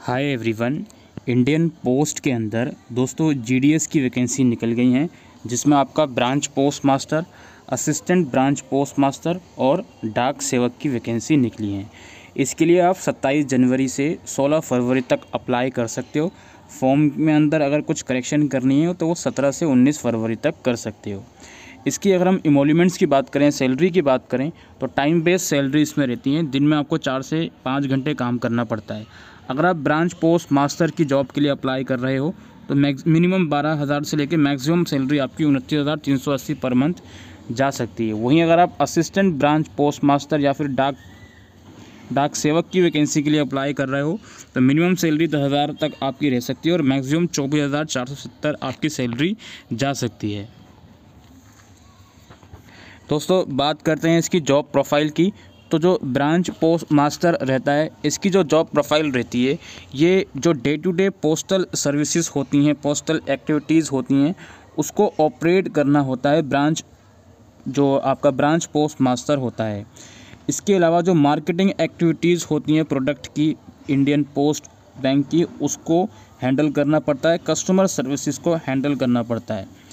Hi everyone. Indian post के अंदर दोस्तों जीडीएस की वैकेंसी निकल गई हैं, जिसमें आपका branch post master, assistant branch post master और डाक सेवक की वैकेंसी निकली हैं। इसके लिए आप 27 जनवरी से 16 फरवरी तक अप्लाई कर सकते हो। फॉर्म में अंदर अगर कुछ करेक्शन करनी है तो वो 17 से 19 फरवरी तक कर सकते हो। इसकी अगर हम इमोल्यूमेंट्स की बात करें, सैलरी की बात करें, तो टाइम बेस्ड सैलरी इसमें रहती है। दिन में आपको 4 से 5 घंटे काम करना पड़ता है। अगर आप ब्रांच पोस्ट मास्टर की जॉब के लिए अप्लाई कर रहे हो तो मिनिमम 12,000 से लेकर मैक्सिमम सैलरी आपकी 29,380 पर मंथ जा सकती है। वहीं अगर आप असिस्टेंट ब्रांच पोस्ट मास्टर या फिर डाक सेवक की वैकेंसी के लिए अप्लाई कर रहे हो तो मिनिमम सैलरी 10,000 तक आपकी रह सकती है और मैक्सिमम 24,470 आपकी सैलरी जा सकती है। दोस्तों बात करते हैं इसकी जॉब प्रोफाइल की। तो जो ब्रांच पोस्ट मास्टर रहता है, इसकी जो जॉब प्रोफाइल रहती है, ये जो day to day postal services होती हैं, पोस्टल एक्टिविटीज़ होती हैं, उसको ऑपरेट करना होता है जो आपका ब्रांच पोस्ट मास्टर होता है। इसके अलावा जो मार्केटिंग एक्टिविटीज़ होती हैं प्रोडक्ट की, इंडियन पोस्ट बैंक की, उसको हैंडल करना पड़ता है। कस्टमर सर्विसेज को हैंडल करना पड़ता है।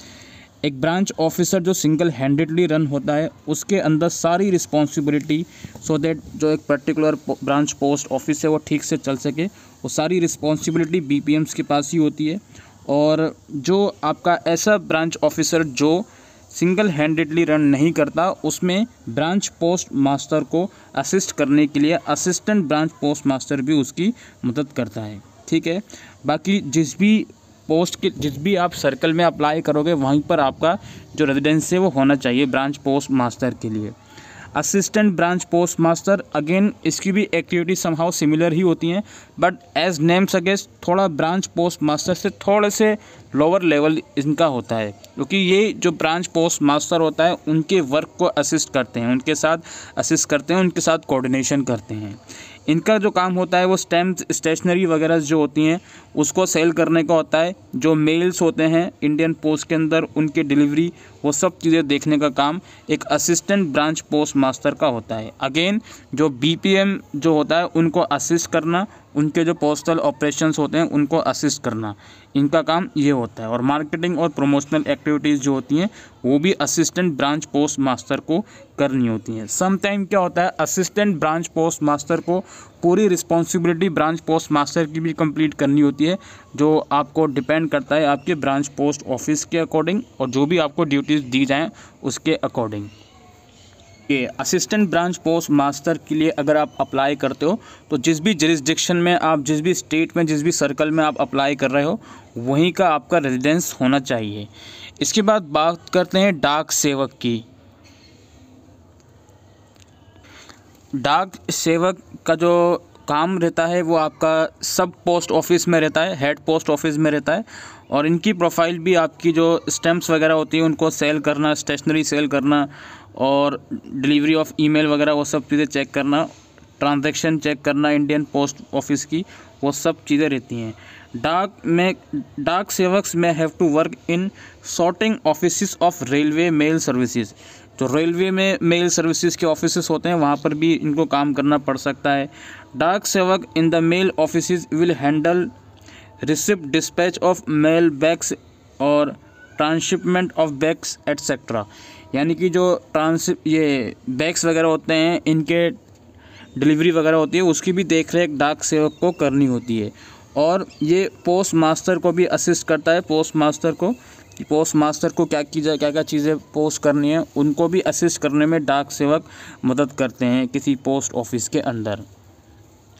एक ब्रांच ऑफिसर जो सिंगल हैंडेडली रन होता है, उसके अंदर सारी रिस्पॉन्सिबिलिटी सो दैट जो एक पर्टिकुलर ब्रांच पोस्ट ऑफिस है वो ठीक से चल सके, वो सारी रिस्पॉन्सिबिलिटी बीपीएम्स के पास ही होती है। और जो आपका ऐसा ब्रांच ऑफिसर जो सिंगल हैंडेडली रन नहीं करता, उसमें ब्रांच पोस्ट मास्टर को असिस्ट करने के लिए असिस्टेंट ब्रांच पोस्ट मास्टर भी उसकी मदद करता है। ठीक है। बाकी जिस भी आप सर्कल में अप्लाई करोगे वहीं पर आपका जो रेजिडेंस है वो होना चाहिए ब्रांच पोस्ट मास्टर के लिए। Assistant branch post master, again इसकी भी एक्टिविटी समहाउ सिमिलर ही होती हैं, बट एज नेम सजेस्ट थोड़ा ब्रांच पोस्ट मास्टर से थोड़े से लोअर लेवल इनका होता है, क्योंकि ये जो ब्रांच पोस्ट मास्टर होता है उनके वर्क को असिस्ट करते हैं, उनके साथ कोऑर्डिनेशन करते हैं। इनका जो काम होता है वो स्टेशनरी वगैरह जो होती हैं उसको सेल करने का होता है। जो मेल्स होते हैं इंडियन पोस्ट के अंदर, उनके डिलीवरी, वो सब चीज़ें देखने का काम एक असिस्टेंट ब्रांच पोस्ट मास्टर का होता है। अगेन जो बीपीएम जो होता है उनको असिस्ट करना, उनके जो पोस्टल ऑपरेशंस होते हैं उनको असिस्ट करना, इनका काम ये होता है। और मार्केटिंग और प्रमोशनल एक्टिविटीज़ जो होती हैं वो भी असिस्टेंट ब्रांच पोस्ट मास्टर को करनी होती हैं। सम टाइम क्या होता है, असिस्टेंट ब्रांच पोस्ट मास्टर को पूरी रिस्पॉन्सिबिलिटी ब्रांच पोस्ट मास्टर की भी कंप्लीट करनी होती है, जो आपको डिपेंड करता है आपके ब्रांच पोस्ट ऑफिस के अकॉर्डिंग और जो भी आपको ड्यूटीज़ दी जाएँ उसके अकॉर्डिंग। ये असिस्टेंट ब्रांच पोस्ट मास्टर के लिए अगर आप अप्लाई करते हो तो जिस भी जुरिस्डिक्शन में आप, जिस भी स्टेट में, जिस भी सर्कल में आप अप्लाई कर रहे हो वहीं का आपका रेजिडेंस होना चाहिए। इसके बाद बात करते हैं डाक सेवक की। डाक सेवक का जो काम रहता है वो आपका सब पोस्ट ऑफिस में रहता है, हेड पोस्ट ऑफिस में रहता है। और इनकी प्रोफाइल भी आपकी जो स्टैम्प्स वगैरह होती है उनको सेल करना, स्टेशनरी सेल करना और डिलीवरी ऑफ ईमेल वगैरह वो सब चीज़ें चेक करना, ट्रांजैक्शन चेक करना इंडियन पोस्ट ऑफिस की, वो सब चीज़ें रहती हैं। डाक सेवक्स में have to work in sorting office of railway mail services. जो रेलवे में मेल सर्विसेज के ऑफिस होते हैं वहाँ पर भी इनको काम करना पड़ सकता है। डाक सेवक in the mail office will handle receipt, dispatch of mail bags और ट्रांसशिपमेंट ऑफ बैग्स एट्सेट्रा। यानी कि जो ये बैग्स वगैरह होते हैं, इनके डिलीवरी वगैरह होती है, उसकी भी देख रेख डाक सेवक को करनी होती है। और ये पोस्ट मास्टर को भी असिस्ट करता है, पोस्ट मास्टर को क्या क्या चीज़ें पोस्ट करनी है उनको भी असिस्ट करने में डाक सेवक मदद करते हैं किसी पोस्ट ऑफिस के अंदर।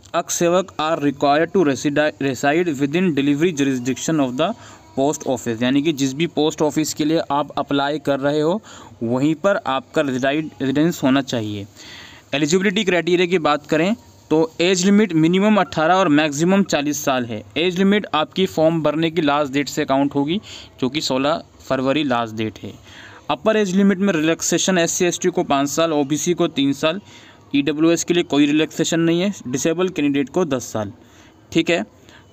Dak Sevak are required to reside within delivery jurisdiction of the post office. यानी कि जिस भी पोस्ट ऑफिस के लिए आप अप्लाई कर रहे हो वहीं पर आपका रेजिडेंस होना चाहिए। एलिजिबिलिटी क्राइटेरिया की बात करें तो एज लिमिट मिनिमम 18 और मैक्सिमम 40 साल है। एज लिमिट आपकी फॉर्म भरने की लास्ट डेट से काउंट होगी, जो कि 16 फरवरी लास्ट डेट है। अपर एज लिमिट में रिलैक्सेशन SC/ST को 5 साल, OBC को 3 साल, EWS के लिए कोई रिलैक्सेशन नहीं है, डिसेबल कैंडिडेट को 10 साल। ठीक है।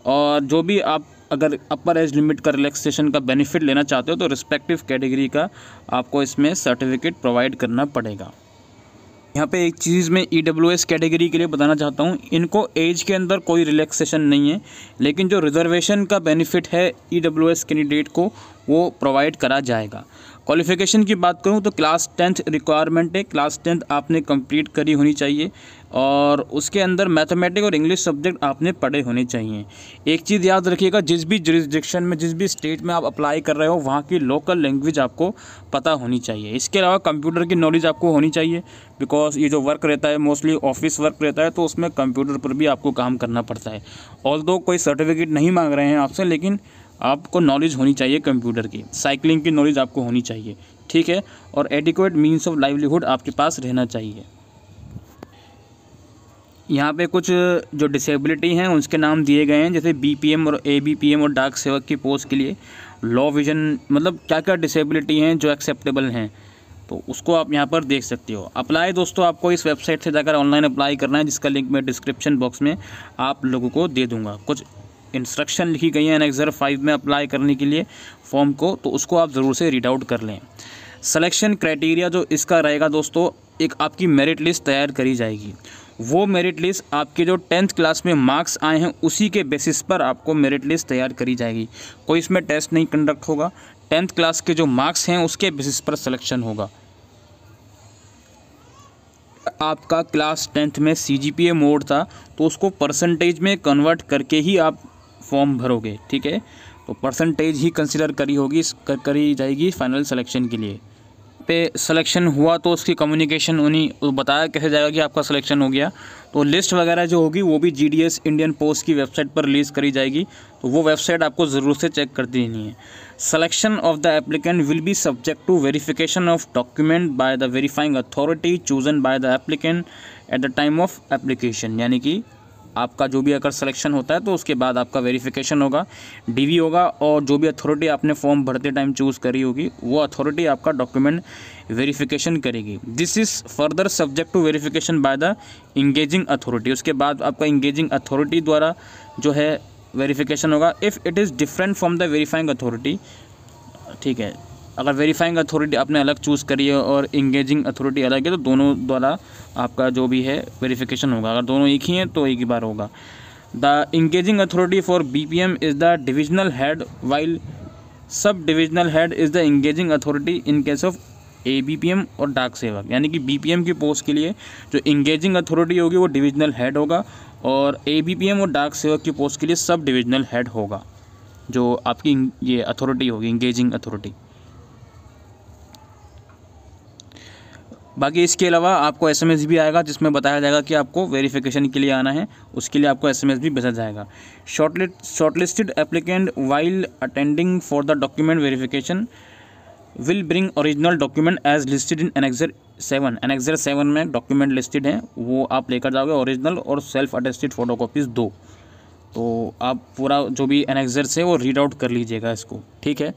और जो भी आप अगर अपर एज लिमिट का रिलैक्सेशन का बेनिफिट लेना चाहते हो तो रिस्पेक्टिव कैटेगरी का आपको इसमें सर्टिफिकेट प्रोवाइड करना पड़ेगा। यहाँ पे एक चीज़ मैं EWS कैटेगरी के लिए बताना चाहता हूँ, इनको एज के अंदर कोई रिलैक्सेशन नहीं है, लेकिन जो रिजर्वेशन का बेनिफिट है EWS कैंडिडेट को वो प्रोवाइड करा जाएगा। क्वालिफ़िकेशन की बात करूँ तो क्लास 10th रिक्वायरमेंट है, क्लास 10th आपने कंप्लीट करी होनी चाहिए और उसके अंदर मैथमेटिक्स और इंग्लिश सब्जेक्ट आपने पढ़े होने चाहिए। एक चीज़ याद रखिएगा, जिस भी जुरिस्डिक्शन में, जिस भी स्टेट में आप अप्लाई कर रहे हो वहाँ की लोकल लैंग्वेज आपको पता होनी चाहिए। इसके अलावा कंप्यूटर की नॉलेज आपको होनी चाहिए, बिकॉज ये जो वर्क रहता है मोस्टली ऑफिस वर्क रहता है, तो उसमें कंप्यूटर पर भी आपको काम करना पड़ता है। ऑल्दो कोई सर्टिफिकेट नहीं मांग रहे हैं आपसे, लेकिन आपको नॉलेज होनी चाहिए कंप्यूटर की, साइकिलिंग की नॉलेज आपको होनी चाहिए, ठीक है, और एडिक्वेट मीन्स ऑफ लाइवलीहुड आपके पास रहना चाहिए। यहाँ पे कुछ जो डिसेबिलिटी हैं उसके नाम दिए गए हैं, जैसे BPM और ABPM और डाक सेवक की पोस्ट के लिए लो विजन, मतलब क्या क्या डिसेबिलिटी हैं जो एक्सेप्टेबल हैं, तो उसको आप यहाँ पर देख सकते हो। अप्लाई दोस्तों आपको इस वेबसाइट से जाकर ऑनलाइन अप्लाई करना है, जिसका लिंक मैं डिस्क्रिप्शन बॉक्स में आप लोगों को दे दूँगा। कुछ इंस्ट्रक्शन लिखी गई हैं एनेक्सर 5 में अप्लाई करने के लिए फॉर्म को, तो उसको आप ज़रूर से रीड आउट कर लें। सिलेक्शन क्राइटेरिया जो इसका रहेगा दोस्तों, एक आपकी मेरिट लिस्ट तैयार करी जाएगी। वो मेरिट लिस्ट आपके जो 10th क्लास में मार्क्स आए हैं उसी के बेसिस पर आपको मेरिट लिस्ट तैयार करी जाएगी। कोई इसमें टेस्ट नहीं कंडक्ट होगा, 10th क्लास के जो मार्क्स हैं उसके बेसिस पर सिलेक्शन होगा। आपका क्लास 10th में CGPA मोड था, तो उसको परसेंटेज में कन्वर्ट करके ही आप फॉर्म भरोगे, ठीक है, तो परसेंटेज ही कंसिडर करी जाएगी फाइनल सिलेक्शन के लिए। पे सिलेक्शन हुआ तो उसकी कम्युनिकेशन उन्हीं बताया कैसे जाएगा कि आपका सिलेक्शन हो गया, तो लिस्ट वगैरह जो होगी वो भी GDS इंडियन पोस्ट की वेबसाइट पर रिलीज़ करी जाएगी, तो वो वेबसाइट आपको ज़रूर से चेक कर देनी है। Selection of the applicant will be subject to verification of document by the verifying authority chosen by the applicant at the time of application, यानी कि आपका जो भी अगर सिलेक्शन होता है तो उसके बाद आपका वेरिफिकेशन होगा, DV होगा, और जो भी अथॉरिटी आपने फॉर्म भरते टाइम चूज़ करी होगी वो अथॉरिटी आपका डॉक्यूमेंट वेरिफिकेशन करेगी। This is further subject to verification by the engaging authority. उसके बाद आपका इंगेजिंग अथॉरिटी द्वारा जो है वेरिफिकेशन होगा। If it is different from the verifying authority, ठीक है, अगर वेरीफाइंग अथॉरिटी आपने अलग चूज़ करी है और इंगेजिंग अथॉरिटी अलग है, तो दोनों द्वारा आपका जो भी है वेरिफिकेशन होगा। अगर दोनों एक ही हैं तो एक ही बार होगा। The engaging authority for BPM is the divisional head, while sub divisional head is the engaging authority in case of ABPM और डाक सेवक। यानी कि BPM की पोस्ट के लिए जो इंगेजिंग अथॉरिटी होगी वो डिविजनल हेड होगा, और ABPM और डाक सेवक की पोस्ट के लिए सब डिविजनल हेड होगा, जो आपकी ये अथॉरिटी होगी, इंगेजिंग अथॉरिटी। बाकी इसके अलावा आपको SMS भी आएगा, जिसमें बताया जाएगा कि आपको वेरिफिकेशन के लिए आना है, उसके लिए आपको SMS भी भेजा जाएगा। Shortlisted applicant while attending for the document verification will bring original document as listed in annexure 7। Annexure 7 में डॉक्यूमेंट लिस्टेड हैं, वो आप लेकर जाओगे, ओरिजिनल और सेल्फ अटेस्टेड फोटोकॉपीज़ 2। तो आप पूरा जो भी एनेक्सर से वो रीड आउट कर लीजिएगा इसको, ठीक है।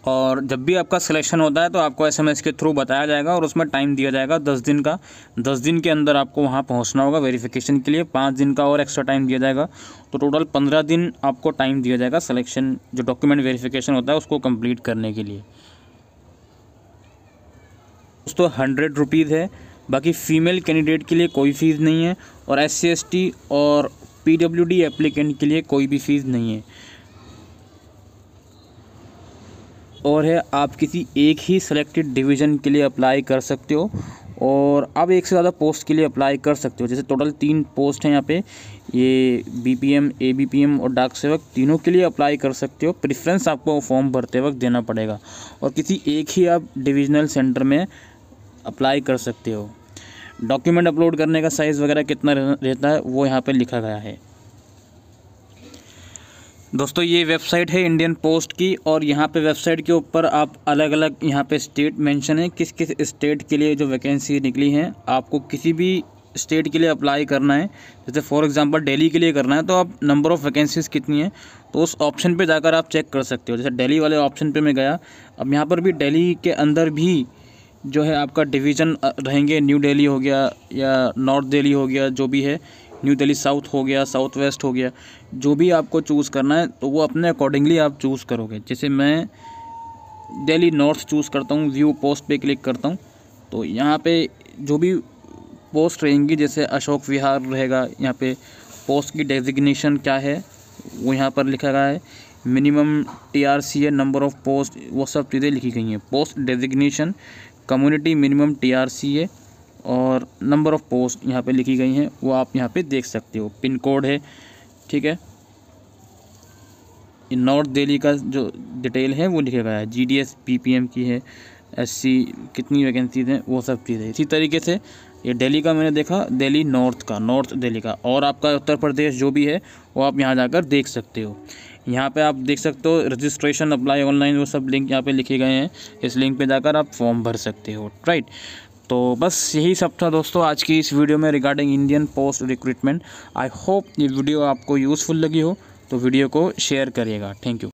और जब भी आपका सिलेक्शन होता है तो आपको SMS के थ्रू बताया जाएगा, और उसमें टाइम दिया जाएगा 10 दिन का। 10 दिन के अंदर आपको वहाँ पहुँचना होगा वेरिफिकेशन के लिए। 5 दिन का और एक्स्ट्रा टाइम दिया जाएगा, तो टोटल 15 दिन आपको टाइम दिया जाएगा सिलेक्शन, जो डॉक्यूमेंट वेरिफिकेशन होता है उसको कंप्लीट करने के लिए। दोस्तों 100 रुपीज़ है। बाकी फ़ीमेल कैंडिडेट के लिए कोई फ़ीस नहीं है, और SC ST और PWD एप्लीकेंट के लिए कोई भी फ़ीस नहीं है। और है आप किसी एक ही सिलेक्टेड डिवीज़न के लिए अप्लाई कर सकते हो, और आप एक से ज़्यादा पोस्ट के लिए अप्लाई कर सकते हो। जैसे टोटल 3 पोस्ट हैं यहाँ पे, ये BPM, ABPM और डाक सेवक, तीनों के लिए अप्लाई कर सकते हो। प्रेफरेंस आपको फॉर्म भरते वक्त देना पड़ेगा, और किसी एक ही आप डिविजनल सेंटर में अप्लाई कर सकते हो। डॉक्यूमेंट अपलोड करने का साइज़ वगैरह कितना रहता है वो यहाँ पर लिखा गया है। दोस्तों ये वेबसाइट है इंडियन पोस्ट की, और यहाँ पे वेबसाइट के ऊपर आप अलग अलग यहाँ पे स्टेट मेंशन है, किस किस स्टेट के लिए जो वैकेंसी निकली हैं। आपको किसी भी स्टेट के लिए अप्लाई करना है, जैसे फॉर एग्जांपल दिल्ली के लिए करना है, तो आप नंबर ऑफ़ वैकेंसीज़ कितनी है तो उस ऑप्शन पे जाकर आप चेक कर सकते हो। जैसे दिल्ली वाले ऑप्शन पे मैं गया, अब यहाँ पर भी दिल्ली के अंदर भी जो है आपका डिवीज़न रहेंगे। न्यू दिल्ली हो गया या नॉर्थ दिल्ली हो गया, जो भी है, न्यू दिल्ली साउथ हो गया, साउथ वेस्ट हो गया, जो भी आपको चूज़ करना है तो वो अपने अकॉर्डिंगली आप चूज़ करोगे। जैसे मैं दिल्ली नॉर्थ चूज़ करता हूँ, व्यू पोस्ट पे क्लिक करता हूँ, तो यहाँ पे जो भी पोस्ट रहेंगी, जैसे अशोक विहार रहेगा, यहाँ पे पोस्ट की डेजिग्नेशन क्या है वो यहाँ पर लिखा गया है। Minimum TRCA, number of post, वो सब चीज़ें लिखी गई हैं। Post designation, community minimum TRCA और नंबर ऑफ़ पोस्ट यहाँ पे लिखी गई हैं, वो आप यहाँ पे देख सकते हो। पिन कोड है, ठीक है। नॉर्थ दिल्ली का जो डिटेल है वो लिखा गया है। GDS PPM की है, SC कितनी वैकेंसीज हैं, वो सब चीज़ें। इसी तरीके से ये दिल्ली का मैंने देखा, दिल्ली नॉर्थ का, नॉर्थ दिल्ली का, और आपका उत्तर प्रदेश जो भी है वो आप यहाँ जाकर देख सकते हो। यहाँ पे आप देख सकते हो रजिस्ट्रेशन, अप्लाई ऑनलाइन, वो सब लिंक यहाँ पे लिखे गए हैं। इस लिंक पे जाकर आप फॉर्म भर सकते हो, राइट। तो बस यही सब था दोस्तों आज की इस वीडियो में regarding Indian post recruitment. I hope ये वीडियो आपको यूज़फुल लगी हो, तो वीडियो को शेयर करिएगा। Thank you.